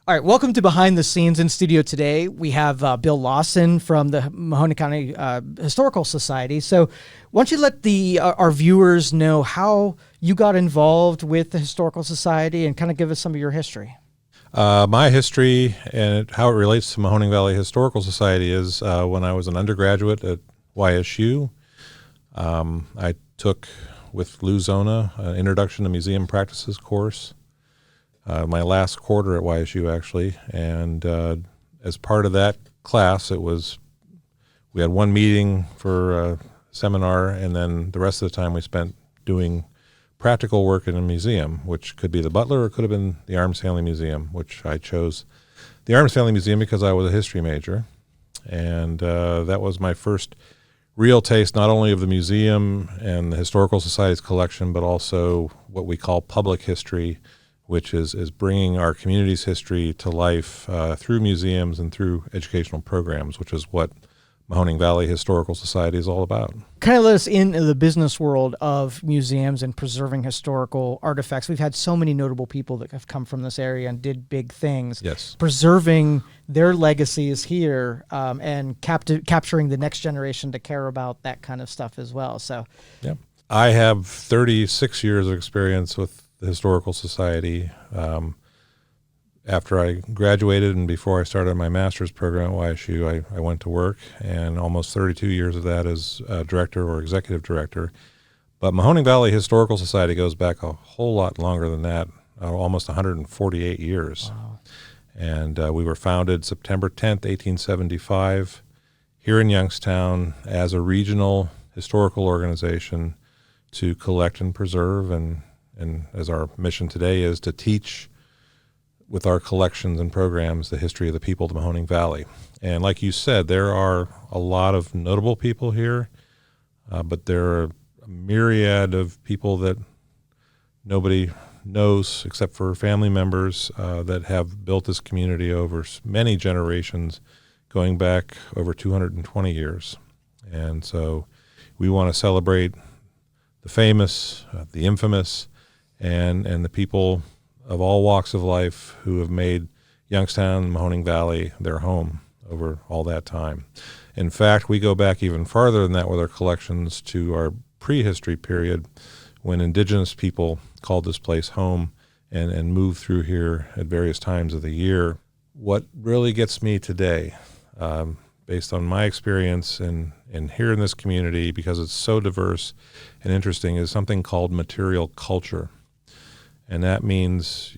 All right, welcome to Behind the Scenes. In studio today. We have Bill Lawson from the Mahoning County Historical Society. So why don't you let our viewers know how you got involved with the Historical Society and kind of give us some of your history. My history and how it relates to Mahoning Valley Historical Society is when I was an undergraduate at YSU, I took with Lou Zona an Introduction to Museum Practices course. My last quarter at YSU, actually, and as part of that class, we had one meeting for a seminar, and then the rest of the time we spent doing practical work in a museum, which could be the Butler or could have been the Arms Family Museum, which I chose the Arms Family Museum because I was a history major, and that was my first real taste not only of the museum and the Historical Society's collection, but also what we call public history, which is bringing our community's history to life through museums and through educational programs, which is what Mahoning Valley Historical Society is all about. Kind of let us into the business world of museums and preserving historical artifacts. We've had so many notable people that have come from this area and did big things. Yes. Preserving their legacies here and capturing the next generation to care about that kind of stuff as well. So, yeah, I have 36 years of experience with the Historical Society. After I graduated and before I started my master's program at YSU, I went to work, and almost 32 years of that as director or executive director. But Mahoning Valley Historical Society goes back a whole lot longer than that, almost 148 years. Wow. And we were founded September 10th, 1875, here in Youngstown as a regional historical organization to collect and preserve, and as our mission today is to teach with our collections and programs the history of the people of the Mahoning Valley. And like you said, there are a lot of notable people here, but there are a myriad of people that nobody knows except for family members that have built this community over many generations, going back over 220 years. And so we want to celebrate the famous, the infamous, and the people of all walks of life who have made Youngstown and Mahoning Valley their home over all that time. In fact, we go back even farther than that with our collections to our prehistory period when indigenous people called this place home and moved through here at various times of the year. What really gets me today, based on my experience and here in this community, because it's so diverse and interesting, is something called material culture. And that means,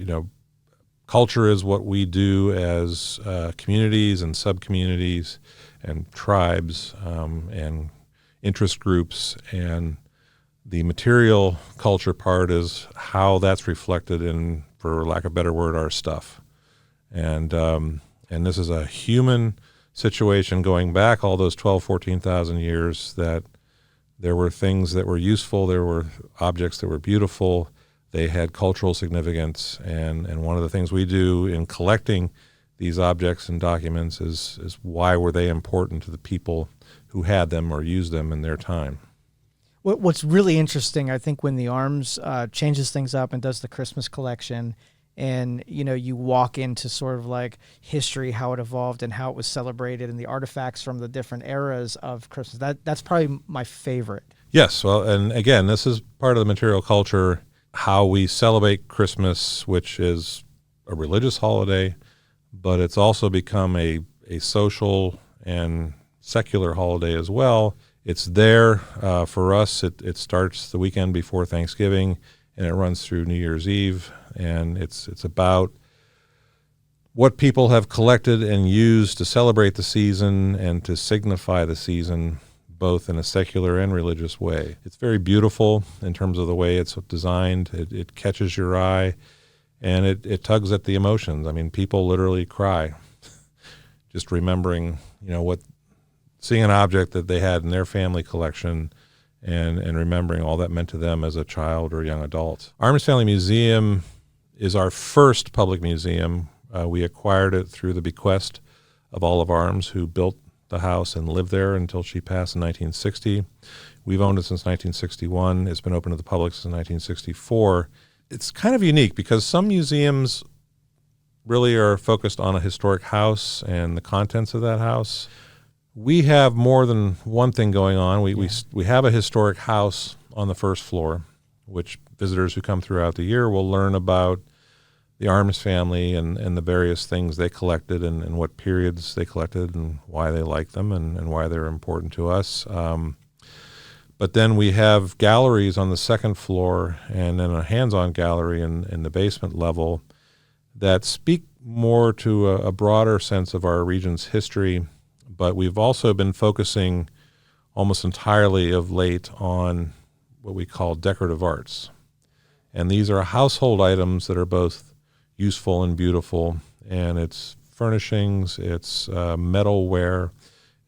culture is what we do as communities and subcommunities and tribes and interest groups. And the material culture part is how that's reflected in, for lack of a better word, our stuff. And this is a human situation going back all those 14,000 years, that there were things that were useful, there were objects that were beautiful, they had cultural significance, and one of the things we do in collecting these objects and documents is why were they important to the people who had them or used them in their time. What's really interesting, I think, when the Arms changes things up and does the Christmas collection, and you walk into sort of like history, how it evolved and how it was celebrated, and the artifacts from the different eras of Christmas. That's probably my favorite. Yes, well, and again, this is part of the material culture, how we celebrate Christmas, which is a religious holiday, but it's also become a social and secular holiday as well. It's there for us. It starts the weekend before Thanksgiving, and it runs through New Year's Eve, and it's about what people have collected and used to celebrate the season and to signify the season, both in a secular and religious way. It's very beautiful in terms of the way it's designed. It catches your eye, and it tugs at the emotions. I mean, people literally cry just remembering, seeing an object that they had in their family collection and remembering all that meant to them as a child or young adult. Arms Family Museum is our first public museum. We acquired it through the bequest of Olive Arms, who built the house and lived there until she passed in 1960. We've owned it since 1961. It's been open to the public since 1964. It's kind of unique because some museums really are focused on a historic house and the contents of that house. We have more than one thing going on. We have a historic house on the first floor, which visitors who come throughout the year will learn about the Arms family and the various things they collected and what periods they collected and why they like them and why they're important to us. But then we have galleries on the second floor and then a hands-on gallery in the basement level that speak more to a broader sense of our region's history. But we've also been focusing almost entirely of late on what we call decorative arts. And these are household items that are both useful and beautiful. And it's furnishings, it's metalware,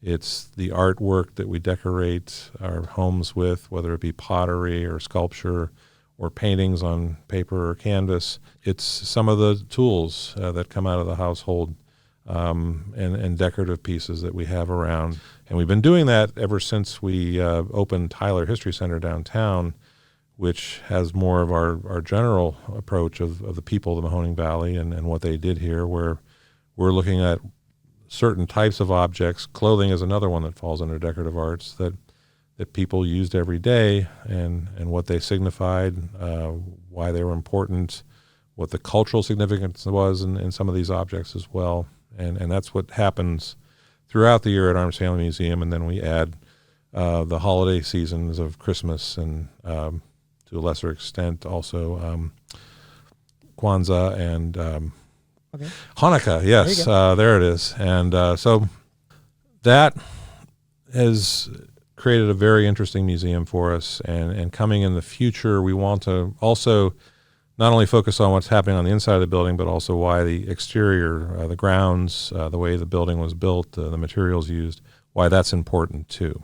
it's the artwork that we decorate our homes with, whether it be pottery or sculpture or paintings on paper or canvas. It's some of the tools that come out of the household and decorative pieces that we have around. And we've been doing that ever since we opened Tyler History Center downtown, which has more of our general approach of the people of the Mahoning Valley and what they did here, where we're looking at certain types of objects. Clothing is another one that falls under decorative arts that people used every day and what they signified, why they were important, what the cultural significance was in some of these objects as well. And that's what happens throughout the year at Arms Family Museum. And then we add the holiday seasons of Christmas and to a lesser extent also Kwanzaa and Hanukkah. Yes, there it is. And so that has created a very interesting museum for us. And coming in the future, we want to also not only focus on what's happening on the inside of the building, but also why the exterior, the grounds, the way the building was built, the materials used, why that's important too.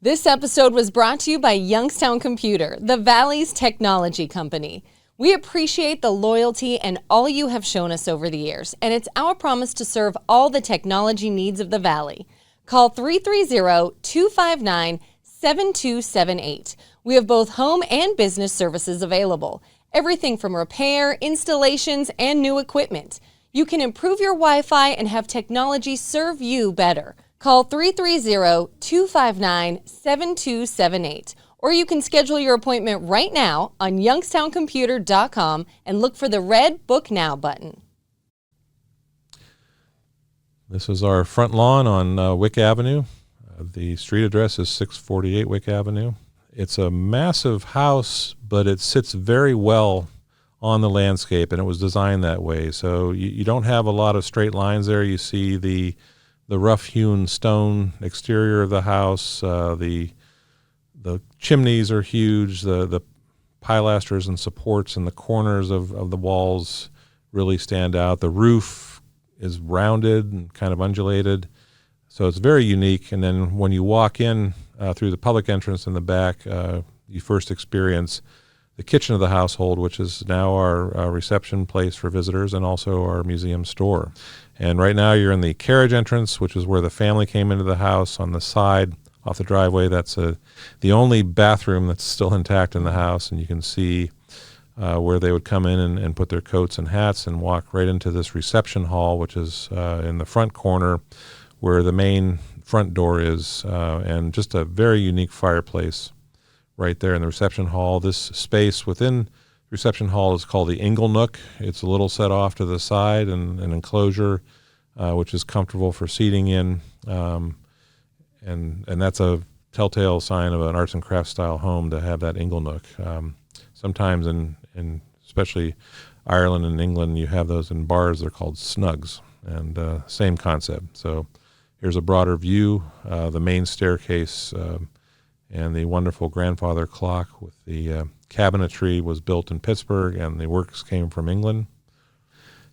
This episode was brought to you by Youngstown Computer, the Valley's technology company. We appreciate the loyalty and all you have shown us over the years, and it's our promise to serve all the technology needs of the Valley. Call 330-259-7278. We have both home and business services available. Everything from repair, installations, and new equipment. You can improve your Wi-Fi and have technology serve you better. Call 330-259-7278. Or you can schedule your appointment right now on youngstowncomputer.com and look for the red Book Now button. This is our front lawn on Wick Avenue. The street address is 648 Wick Avenue. It's a massive house, but it sits very well on the landscape, and it was designed that way. So you don't have a lot of straight lines there. You see the rough-hewn stone exterior of the house. The chimneys are huge. The pilasters and supports in the corners of the walls really stand out. The roof is rounded and kind of undulated. So it's very unique. And then when you walk in through the public entrance in the back, you first experience the kitchen of the household, which is now our reception place for visitors and also our museum store. And right now you're in the carriage entrance, which is where the family came into the house. On the side off the driveway, that's the only bathroom that's still intact in the house, and you can see where they would come in and put their coats and hats and walk right into this reception hall, which is in the front corner where the main front door is, and just a very unique fireplace right there in the reception hall. This space within the reception hall is called the Ingle Nook. It's a little set off to the side and an enclosure, which is comfortable for seating in, and that's a telltale sign of an arts and crafts style home to have that Ingle Nook. Sometimes in especially Ireland and England, you have those in bars. They're called snugs, and same concept. So here's a broader view, the main staircase, and the wonderful grandfather clock with the cabinetry was built in Pittsburgh, and the works came from England.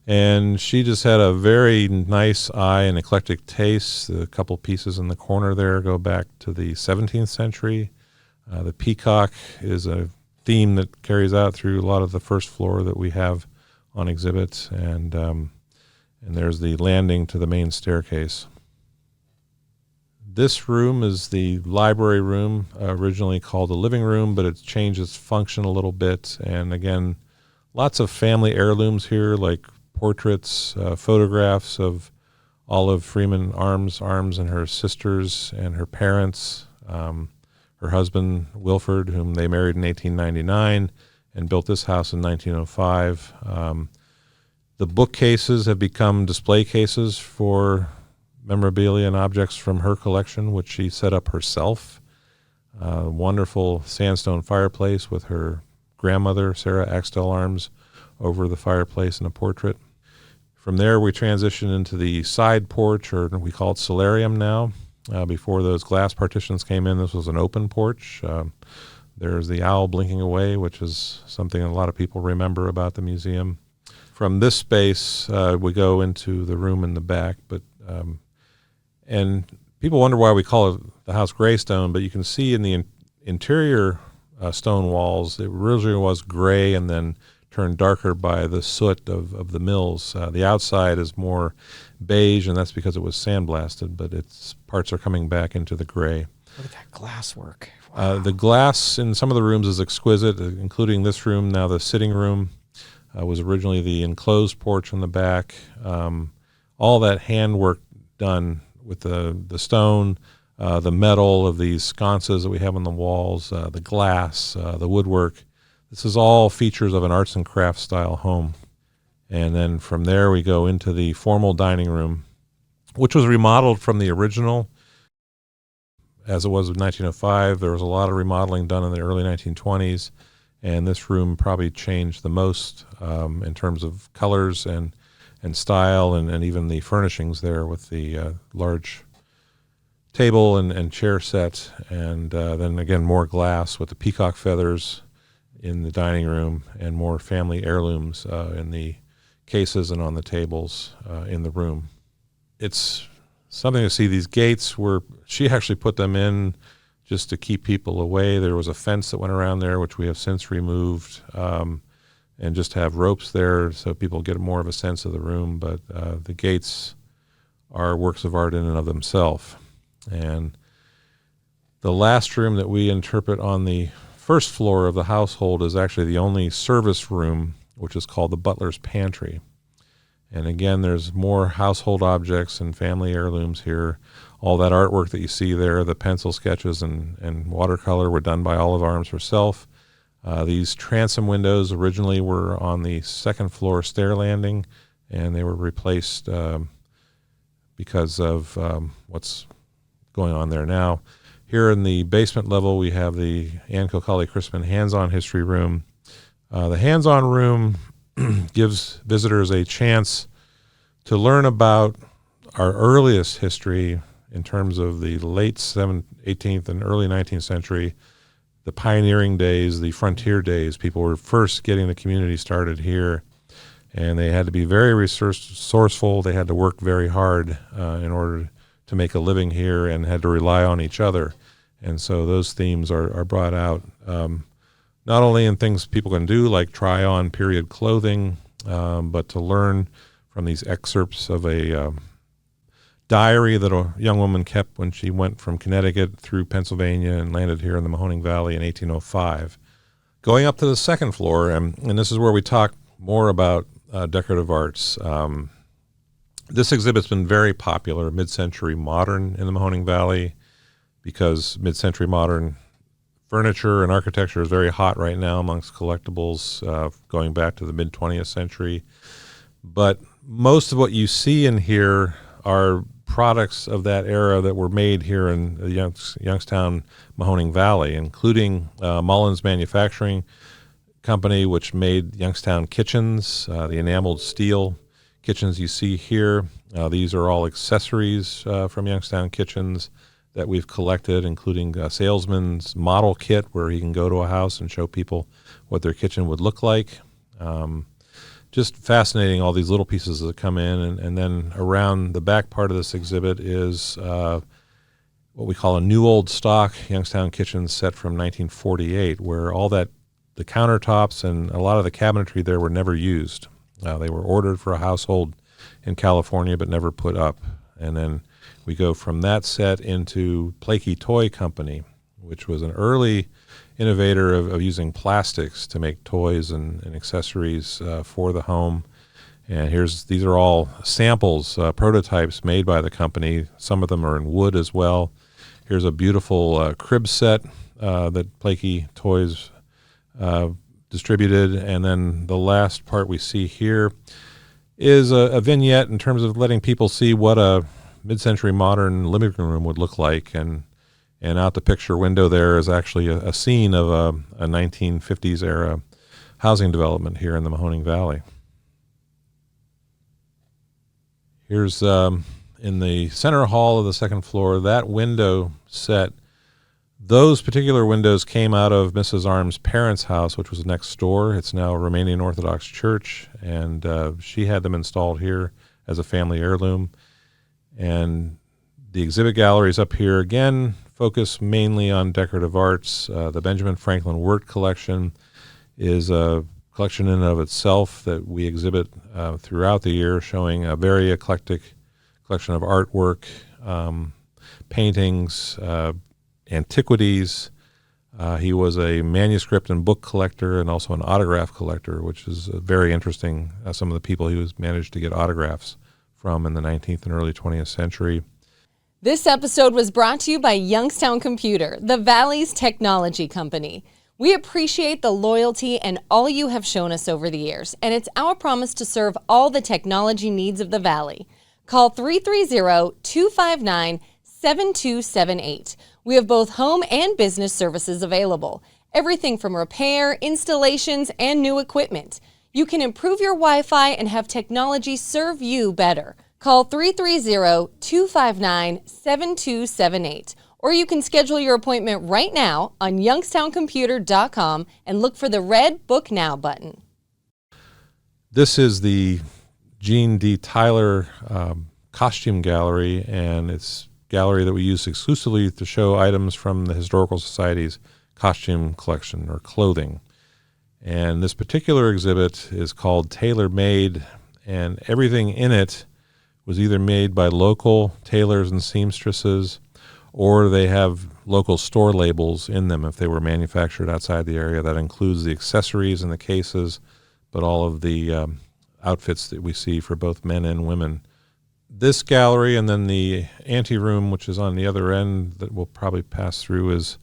And she just had a very nice eye and eclectic taste. The couple pieces in the corner there go back to the 17th century. The peacock is a theme that carries out through a lot of the first floor that we have on exhibit, and there's the landing to the main staircase. This room is the library room, originally called the living room, but it's changed its function a little bit. And again, lots of family heirlooms here, like portraits, photographs of Olive Freeman Arms and her sisters and her parents, her husband Wilford, whom they married in 1899 and built this house in 1905. The bookcases have become display cases for memorabilia and objects from her collection, which she set up herself. A wonderful sandstone fireplace with her grandmother, Sarah Axtell Arms, over the fireplace in a portrait. From there, we transition into the side porch, or we call it solarium now. Before those glass partitions came in, this was an open porch. There's the owl blinking away, which is something a lot of people remember about the museum. From this space, we go into the room in the back, and people wonder why we call it the House Greystone, but you can see in the interior stone walls, it originally was gray and then turned darker by the soot of the mills. The outside is more beige, and that's because it was sandblasted, but its parts are coming back into the gray. Look at that glass work. Wow. The glass in some of the rooms is exquisite, including this room, now the sitting room. Was originally the enclosed porch in the back. All that handwork done with the stone, the metal of these sconces that we have on the walls, the glass, the woodwork. This is all features of an arts and crafts style home. And then from there we go into the formal dining room, which was remodeled from the original. As it was in 1905, there was a lot of remodeling done in the early 1920s. And this room probably changed the most in terms of colors and style and even the furnishings there with the large table and chair set. And then again, more glass with the peacock feathers in the dining room and more family heirlooms in the cases and on the tables in the room. It's something to see. These gates she actually put them in just to keep people away. There was a fence that went around there, which we have since removed, and just have ropes there so people get more of a sense of the room. But the gates are works of art in and of themselves. And the last room that we interpret on the first floor of the household is actually the only service room, which is called the butler's pantry. And again, there's more household objects and family heirlooms here. All that artwork that you see there, the pencil sketches and watercolor, were done by Olive Arms herself. These transom windows originally were on the second floor stair landing, and they were replaced because of what's going on there now. Here in the basement level, we have the Ann Kilcully Crispin hands-on history room. The hands-on room gives visitors a chance to learn about our earliest history in terms of the late 18th and early 19th century, the pioneering days, the frontier days. People were first getting the community started here, and they had to be very resourceful. They had to work very hard in order to make a living here and had to rely on each other. And so those themes are brought out not only in things people can do like try on period clothing, but to learn from these excerpts of a diary that a young woman kept when she went from Connecticut through Pennsylvania and landed here in the Mahoning Valley in 1805. Going up to the second floor, and this is where we talk more about decorative arts. This exhibit's been very popular, mid-century modern in the Mahoning Valley, because mid-century modern furniture and architecture is very hot right now amongst collectibles going back to the mid-20th century. But most of what you see in here are products of that era that were made here in the Youngstown Mahoning Valley, including Mullins Manufacturing Company, which made Youngstown kitchens, the enameled steel kitchens you see here. These are all accessories from Youngstown kitchens that we've collected, including a salesman's model kit where he can go to a house and show people what their kitchen would look like. Just fascinating, all these little pieces that come in. And then around the back part of this exhibit is what we call a new old stock Youngstown kitchen set from 1948, where all that, the countertops and a lot of the cabinetry there were never used. They were ordered for a household in California but never put up. And then we go from that set into Plakey Toy Company, which was an early innovator of using plastics to make toys and accessories for the home. And these are all samples, prototypes made by the company. Some of them are in wood as well. Here's a beautiful crib set that Plaky Toys distributed. And then the last part we see here is a vignette in terms of letting people see what a mid-century modern living room would look like. And out the picture window there is actually a scene of a 1950s era housing development here in the Mahoning Valley. Here's in the center hall of the second floor, that window set. Those particular windows came out of Mrs. Arm's parents' house, which was next door. It's now a Romanian Orthodox church, and she had them installed here as a family heirloom. And the exhibit galleries up here, again, focus mainly on decorative arts. The Benjamin Franklin Wirt collection is a collection in and of itself that we exhibit throughout the year, showing a very eclectic collection of artwork, paintings, antiquities. He was a manuscript and book collector and also an autograph collector, which is very interesting, some of the people he was managed to get autographs from in the 19th and early 20th century. This episode was brought to you by Youngstown Computer, the Valley's technology company. We appreciate the loyalty and all you have shown us over the years, and it's our promise to serve all the technology needs of the Valley. Call 330-259-7278. We have both home and business services available. Everything from repair, installations, and new equipment. You can improve your Wi-Fi and have technology serve you better. Call 330-259-7278. Or you can schedule your appointment right now on youngstowncomputer.com and look for the red Book Now button. This is the Gene D. Tyler costume gallery, and it's a gallery that we use exclusively to show items from the Historical Society's costume collection or clothing. And this particular exhibit is called Tailor Made, and everything in it was either made by local tailors and seamstresses, or they have local store labels in them if they were manufactured outside the area. That includes the accessories and the cases, but all of the outfits that we see for both men and women. This gallery and then the anteroom, which is on the other end that we'll probably pass through, is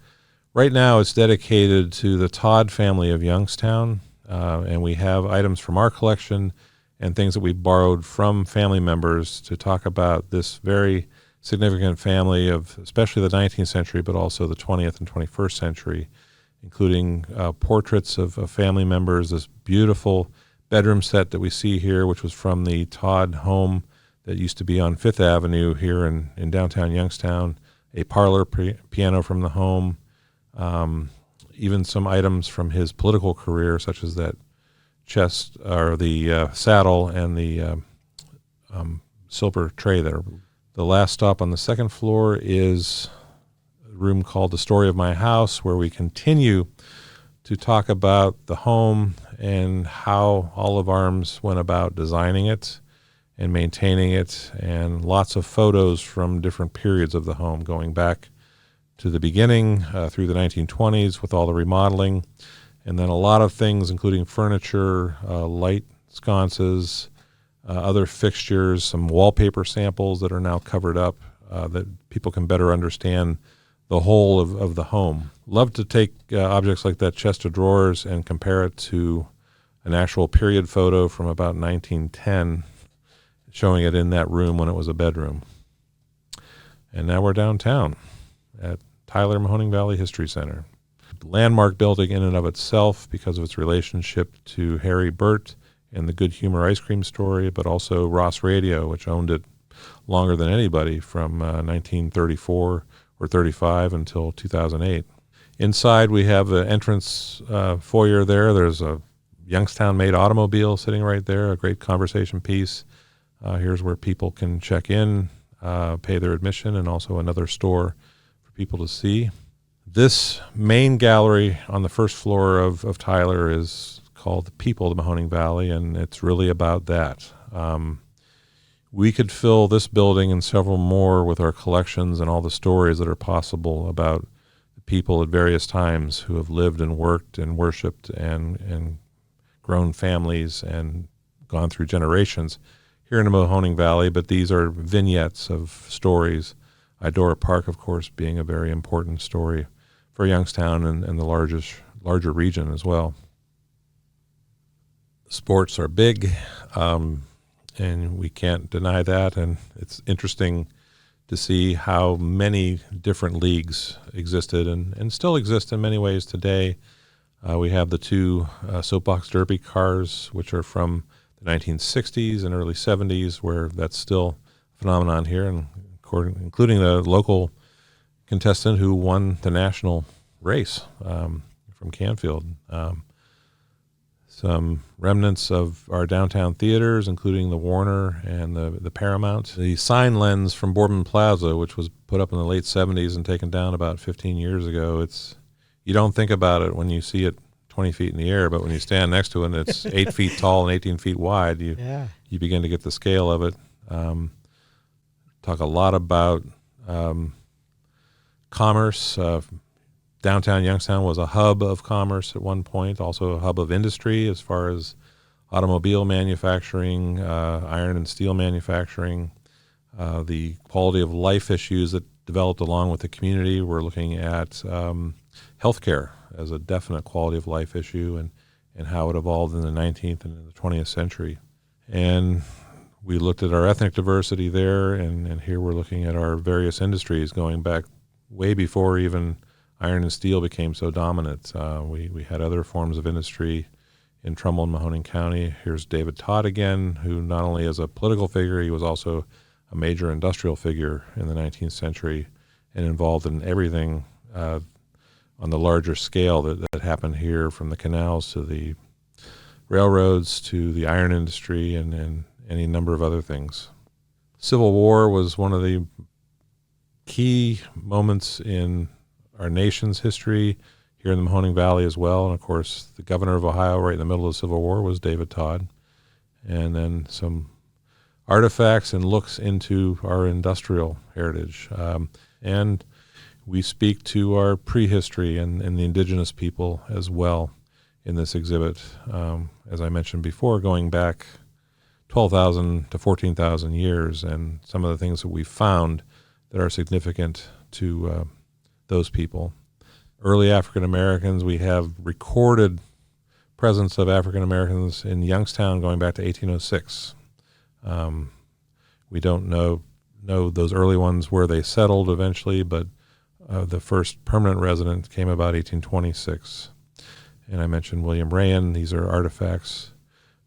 right now it's dedicated to the Todd family of Youngstown, and we have items from our collection and things that we borrowed from family members to talk about this very significant family of especially the 19th century, but also the 20th and 21st century, including portraits of family members, this beautiful bedroom set that we see here, which was from the Todd home that used to be on Fifth Avenue here in downtown Youngstown, a parlor piano from the home, even some items from his political career, such as that chest or the saddle and the silver tray there. The last stop on the second floor is a room called The Story of My House, where we continue to talk about the home and how Olive Arms went about designing it and maintaining it, and lots of photos from different periods of the home, going back to the beginning through the 1920s with all the remodeling, and then a lot of things, including furniture, light sconces, other fixtures, some wallpaper samples that are now covered up that people can better understand the whole of the home. Love to take objects like that chest of drawers and compare it to an actual period photo from about 1910, showing it in that room when it was a bedroom. And now we're downtown at Tyler Mahoning Valley History Center. Landmark building in and of itself because of its relationship to Harry Burt and the Good Humor ice cream story, but also Ross Radio, which owned it longer than anybody from 1934 or 35 until 2008. Inside we have the entrance foyer there. There's a Youngstown-made automobile sitting right there, a great conversation piece. Here's where people can check in, pay their admission, and also another store for people to see. This main gallery on the first floor of Tyler is called The People of the Mahoning Valley, and it's really about that. We could fill this building and several more with our collections and all the stories that are possible about the people at various times who have lived and worked and worshipped and grown families and gone through generations here in the Mahoning Valley, but these are vignettes of stories. Idora Park, of course, being a very important story for Youngstown and the larger region as well. Sports are big, and we can't deny that, and it's interesting to see how many different leagues existed and still exist in many ways today. We have the two soapbox derby cars, which are from the 1960s and early 70s, where that's still a phenomenon here, and including the local contestant who won the national race from Canfield. Some remnants of our downtown theaters, including the Warner and the Paramount. The sign lens from Boardman Plaza, which was put up in the late 70s and taken down about 15 years ago, you don't think about it when you see it 20 feet in the air, but when you stand next to it and it's 8 feet tall and 18 feet wide, you begin to get the scale of it. Talk a lot about commerce. Downtown Youngstown was a hub of commerce at one point, also a hub of industry as far as automobile manufacturing, iron and steel manufacturing. The quality of life issues that developed along with the community. We're looking at healthcare as a definite quality of life issue and how it evolved in the 19th and in the 20th century. And we looked at our ethnic diversity there, and here we're looking at our various industries going back way before even iron and steel became so dominant. We had other forms of industry in Trumbull and Mahoning County. Here's David Todd again, who not only is a political figure, he was also a major industrial figure in the 19th century and involved in everything on the larger scale that happened here, from the canals to the railroads to the iron industry and any number of other things. Civil War was one of the key moments in our nation's history here in the Mahoning Valley as well. And of course, the governor of Ohio right in the middle of the Civil War was David Todd. And then some artifacts and looks into our industrial heritage. And we speak to our prehistory and the indigenous people as well in this exhibit. As I mentioned before, going back 12,000 to 14,000 years, and some of the things that we found that are significant to those people. Early African Americans, we have recorded presence of African Americans in Youngstown going back to 1806. We don't know those early ones where they settled eventually, but the first permanent resident came about 1826. And I mentioned William Rayan. These are artifacts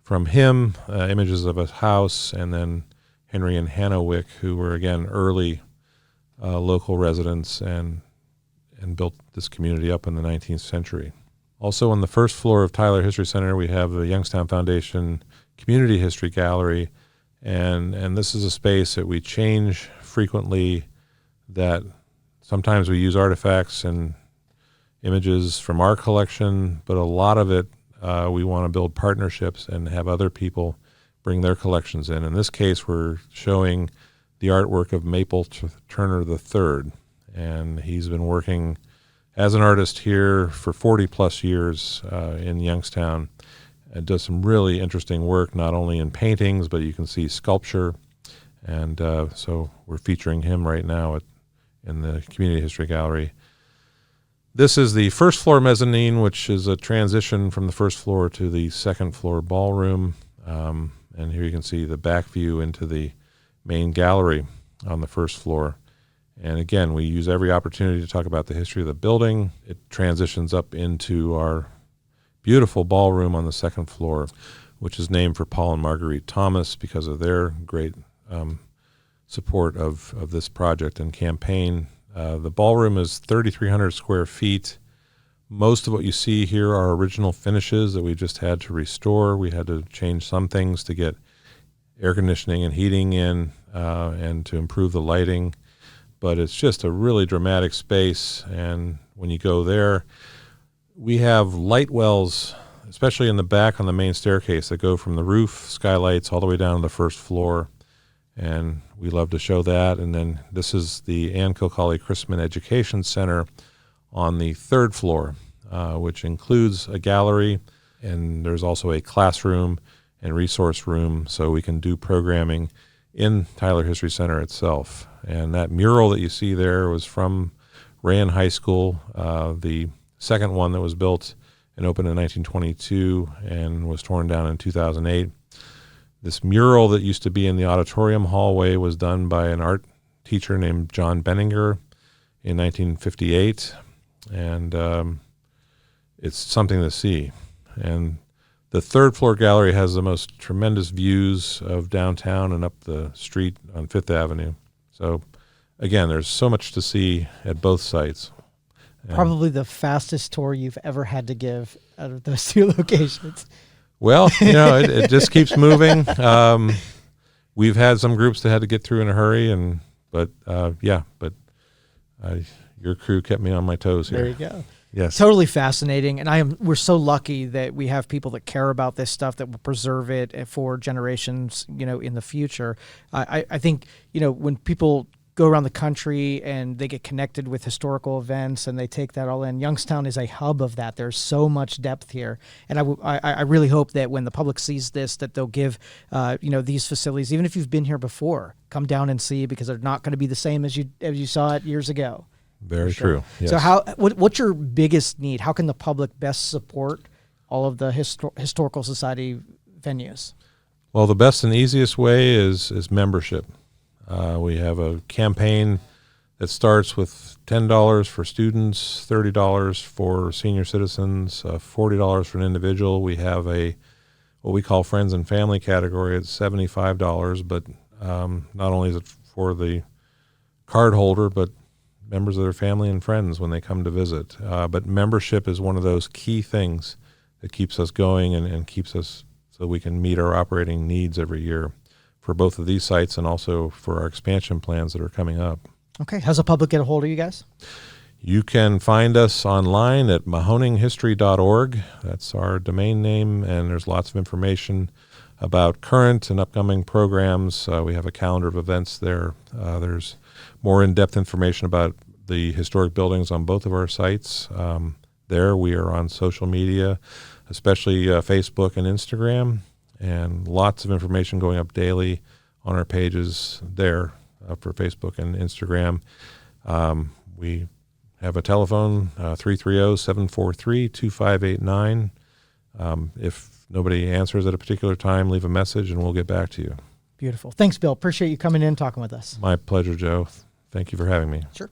from him, images of a house, and then Henry and Hannah Wick, who were, again, early local residents and built this community up in the 19th century. Also on the first floor of Tyler History Center, we have the Youngstown Foundation Community History Gallery, and this is a space that we change frequently, that sometimes we use artifacts and images from our collection, but a lot of it we want to build partnerships and have other people bring their collections in. In this case, we're showing the artwork of Maple Turner III, and he's been working as an artist here for 40 plus years in Youngstown, and does some really interesting work, not only in paintings, but you can see sculpture. And so we're featuring him right now in the Community History Gallery. This is the first floor mezzanine, which is a transition from the first floor to the second floor ballroom. And here you can see the back view into the main gallery on the first floor. And again, we use every opportunity to talk about the history of the building. It transitions up into our beautiful ballroom on the second floor, which is named for Paul and Marguerite Thomas because of their great support of this project and campaign. The ballroom is 3,300 square feet. Most of what you see here are original finishes that we just had to restore. We had to change some things to get air conditioning and heating in and to improve the lighting. But it's just a really dramatic space. And when you go there, we have light wells, especially in the back on the main staircase, that go from the roof skylights all the way down to the first floor. And we love to show that. And then this is the Ann Kilcawley Chrisman Education Center on the third floor, which includes a gallery, and there's also a classroom and resource room so we can do programming in Tyler History Center itself. And that mural that you see there was from Rayen High School, the second one that was built and opened in 1922 and was torn down in 2008. This mural that used to be in the auditorium hallway was done by an art teacher named John Benninger in 1958, and it's something to see. And the third floor gallery has the most tremendous views of downtown and up the street on Fifth Avenue. So again, there's so much to see at both sites. And Probably the fastest tour you've ever had to give out of those two locations. well, it just keeps moving. We've had some groups that had to get through in a hurry, but your crew kept me on my toes here. There you go. Yes. Totally fascinating, and we're so lucky that we have people that care about this stuff, that will preserve it for generations, in the future. I think, when people go around the country and they get connected with historical events and they take that all in, Youngstown is a hub of that. There's so much depth here, and I really hope that when the public sees this, that they'll give these facilities, even if you've been here before, come down and see, because they're not going to be the same as you saw it years ago. Very true. Yes. So what's your biggest need? How can the public best support all of the historical society venues? Well, the best and easiest way is membership. We have a campaign that starts with $10 for students, $30 for senior citizens, $40 for an individual. We have what we call friends and family category. It's $75, but not only is it for the card holder, but members of their family and friends when they come to visit. But membership is one of those key things that keeps us going and keeps us so we can meet our operating needs every year for both of these sites and also for our expansion plans that are coming up. Okay. How's the public get a hold of you guys? You can find us online at mahoninghistory.org. That's our domain name, and there's lots of information about current and upcoming programs. We have a calendar of events there. There's more in-depth information about the historic buildings on both of our sites. There we are on social media, especially Facebook and Instagram, and lots of information going up daily on our pages there for Facebook and Instagram. We have a telephone, 330-743-2589. If nobody answers at a particular time, leave a message and we'll get back to you. Beautiful. Thanks, Bill. Appreciate you coming in and talking with us. My pleasure, Joe. Thank you for having me. Sure.